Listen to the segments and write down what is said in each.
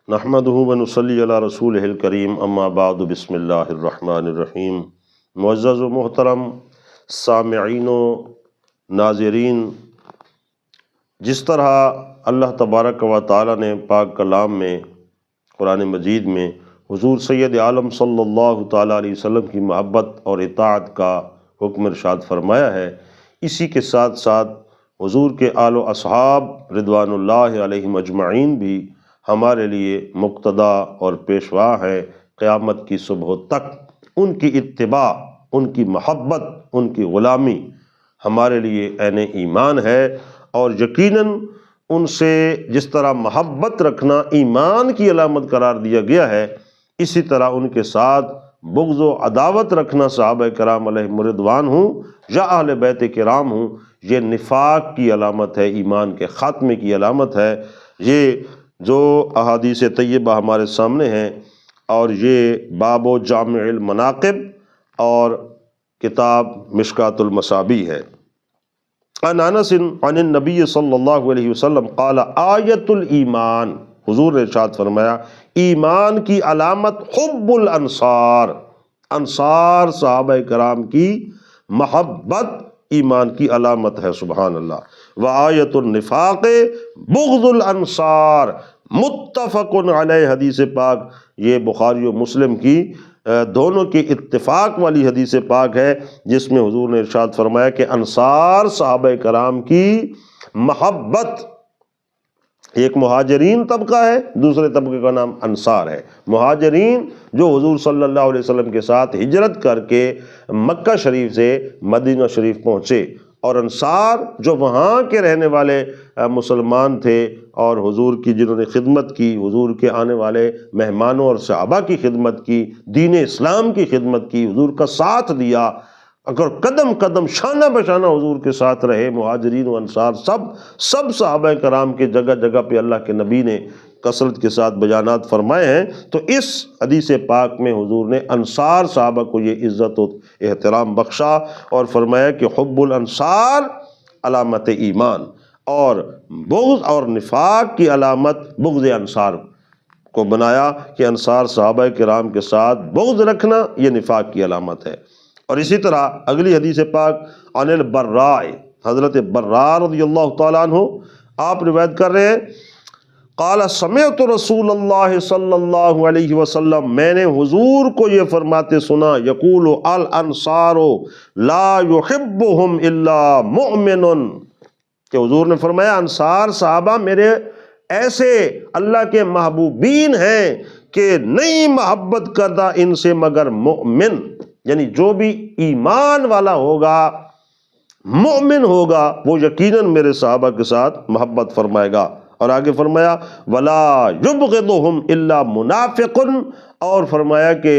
نحمدہ ونصلی علی رسولہ الکریم، اما بعد، بسم اللہ الرحمن الرحیم۔ معزز و محترم سامعین و ناظرین، جس طرح اللہ تبارک و تعالیٰ نے پاک کلام میں، قرآن مجید میں حضور سید عالم صلی اللہ تعالیٰ علیہ وسلم کی محبت اور اطاعت کا حکم ارشاد فرمایا ہے، اسی کے ساتھ ساتھ حضور کے آل و اصحاب رضوان اللہ علیہم اجمعین بھی ہمارے لیے مقتدا اور پیشوا ہے۔ قیامت کی صبح تک ان کی اتباع، ان کی محبت، ان کی غلامی ہمارے لیے عین ایمان ہے، اور یقیناً ان سے جس طرح محبت رکھنا ایمان کی علامت قرار دیا گیا ہے، اسی طرح ان کے ساتھ بغض و عداوت رکھنا صحابہ کرام علیہم رضوان ہوں یا اہل بیت کرام ہوں، یہ نفاق کی علامت ہے، ایمان کے خاتمے کی علامت ہے۔ یہ جو احادیث طیبہ ہمارے سامنے ہیں، اور یہ باب و جامع المناقب اور کتاب مشکاۃ المصابیح ہے۔ عن انس عن النبی صلی اللہ علیہ وسلم قال آیت الایمان، حضور نے ارشاد فرمایا ایمان کی علامت حب الانصار، انصار صحابہ کرام کی محبت ایمان کی علامت ہے، سبحان اللہ۔ وآیت النفاق بغض الانصار، متفق علیہ، حدیث پاک یہ بخاری و مسلم کی دونوں کی اتفاق والی حدیث پاک ہے، جس میں حضور نے ارشاد فرمایا کہ انصار صحابہ کرام کی محبت، ایک مہاجرین طبقہ ہے، دوسرے طبقے کا نام انصار ہے۔ مہاجرین جو حضور صلی اللہ علیہ وسلم کے ساتھ ہجرت کر کے مکہ شریف سے مدینہ شریف پہنچے، اور انصار جو وہاں کے رہنے والے مسلمان تھے اور حضور کی جنہوں نے خدمت کی، حضور کے آنے والے مہمانوں اور صحابہ کی خدمت کی، دین اسلام کی خدمت کی، حضور کا ساتھ دیا، اگر قدم قدم شانہ بشانہ حضور کے ساتھ رہے، مہاجرین و انصار سب صحابہ کرام کے جگہ جگہ پہ اللہ کے نبی نے کثرت کے ساتھ بیانات فرمائے ہیں۔ تو اس حدیث پاک میں حضور نے انصار صحابہ کو یہ عزت و احترام بخشا اور فرمایا کہ حب الانصار علامت ایمان، اور بغض اور نفاق کی علامت بغض انصار کو بنایا کہ انصار صحابہ کرام کے ساتھ بغض رکھنا یہ نفاق کی علامت ہے۔ اور اسی طرح اگلی حدیث پاک عن البراء، حضرت براء رضی اللہ تعالیٰ عنہ آپ روایت کر رہے ہیں، قال سمعت رسول اللہ صلی اللہ علیہ وسلم، میں نے حضور کو یہ فرماتے سنا، یقول الانصار لا يحبهم الا مؤمن، کہ حضور نے فرمایا انصار صحابہ میرے ایسے اللہ کے محبوبین ہیں کہ نہیں محبت کرتا ان سے مگر مؤمن، یعنی جو بھی ایمان والا ہوگا، مؤمن ہوگا، وہ یقیناً میرے صحابہ کے ساتھ محبت فرمائے گا۔ اور آگے فرمایا وَلَا يُبْغِضُهُمْ إِلَّا مُنَافِقٌ، اور فرمایا کہ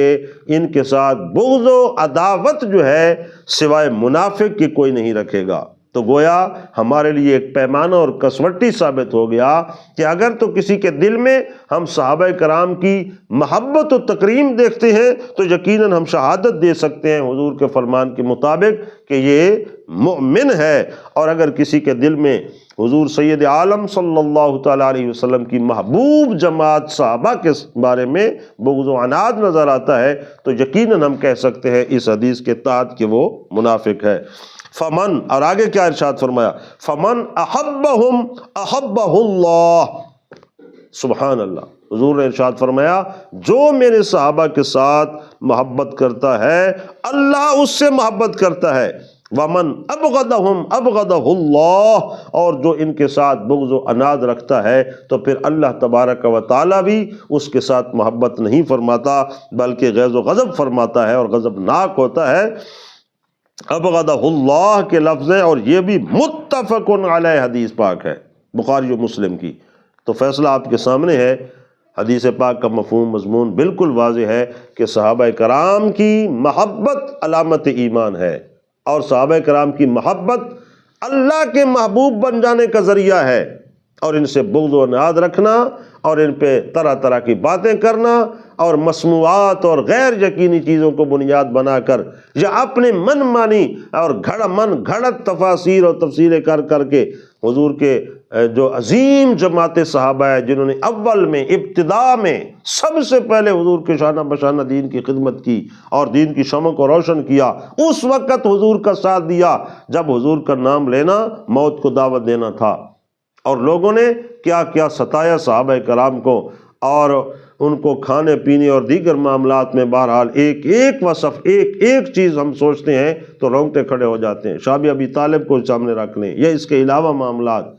ان کے ساتھ بغض و عداوت جو ہے سوائے منافق کی کوئی نہیں رکھے گا۔ تو گویا ہمارے لیے ایک پیمانہ اور کسوٹی ثابت ہو گیا کہ اگر تو کسی کے دل میں ہم صحابہ کرام کی محبت و تکریم دیکھتے ہیں تو یقیناً ہم شہادت دے سکتے ہیں حضور کے فرمان کے مطابق کہ یہ مؤمن ہے، اور اگر کسی کے دل میں حضور سید عالم صلی اللہ تعالیٰ علیہ وسلم کی محبوب جماعت صحابہ کے بارے میں بغض و عناد نظر آتا ہے تو یقیناً ہم کہہ سکتے ہیں اس حدیث کے تحت کہ وہ منافق ہے۔ فمن، اور آگے کیا ارشاد فرمایا، فمن احبہم احبہ اللہ، سبحان اللہ، حضور نے ارشاد فرمایا جو میرے صحابہ کے ساتھ محبت کرتا ہے اللہ اس سے محبت کرتا ہے، ومن ابغضہم ابغضہ اللہ، اور جو ان کے ساتھ بغض و عناد رکھتا ہے تو پھر اللہ تبارک و تعالیٰ بھی اس کے ساتھ محبت نہیں فرماتا بلکہ غیظ و غضب فرماتا ہے اور غضبناک ہوتا ہے۔ ابغضہ اللہ کے لفظ ہیں، اور یہ بھی متفق علیہ حدیث پاک ہے بخاری و مسلم کی۔ تو فیصلہ آپ کے سامنے ہے، حدیث پاک کا مفہوم مضمون بالکل واضح ہے کہ صحابہ کرام کی محبت علامت ایمان ہے، اور صحابہ کرام کی محبت اللہ کے محبوب بن جانے کا ذریعہ ہے، اور ان سے بغض و عناد رکھنا اور ان پہ طرح طرح کی باتیں کرنا اور مسموعات اور غیر یقینی چیزوں کو بنیاد بنا کر یا اپنے من مانی اور گھڑت تفاسیر اور تفسیریں کر کر کے حضور کے جو عظیم جماعت صحابہ ہے جنہوں نے اول میں ابتدا میں سب سے پہلے حضور کے شانہ بشانہ دین کی خدمت کی اور دین کی شمع کو روشن کیا، اس وقت حضور کا ساتھ دیا جب حضور کا نام لینا موت کو دعوت دینا تھا، اور لوگوں نے کیا کیا ستایا صحابہ کرام کو، اور ان کو کھانے پینے اور دیگر معاملات میں بہرحال ایک ایک وصف ایک ایک چیز ہم سوچتے ہیں تو رونگٹے کھڑے ہو جاتے ہیں۔ شعب ابی طالب کو سامنے رکھ لیں یا اس کے علاوہ معاملات،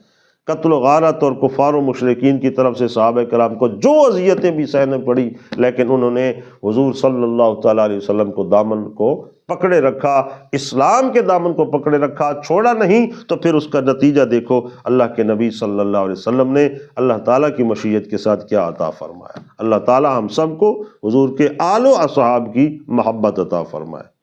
قتل و غارت اور کفار و مشرکین کی طرف سے صحابہ کرام کو جو اذیتیں بھی سہنے پڑی، لیکن انہوں نے حضور صلی اللہ تعالیٰ علیہ وسلم کو دامن کو پکڑے رکھا، اسلام کے دامن کو پکڑے رکھا، چھوڑا نہیں۔ تو پھر اس کا نتیجہ دیکھو، اللہ کے نبی صلی اللہ علیہ وسلم نے اللہ تعالیٰ کی مشیت کے ساتھ کیا عطا فرمایا۔ اللہ تعالیٰ ہم سب کو حضور کے آل و اصحاب کی محبت عطا فرمائے۔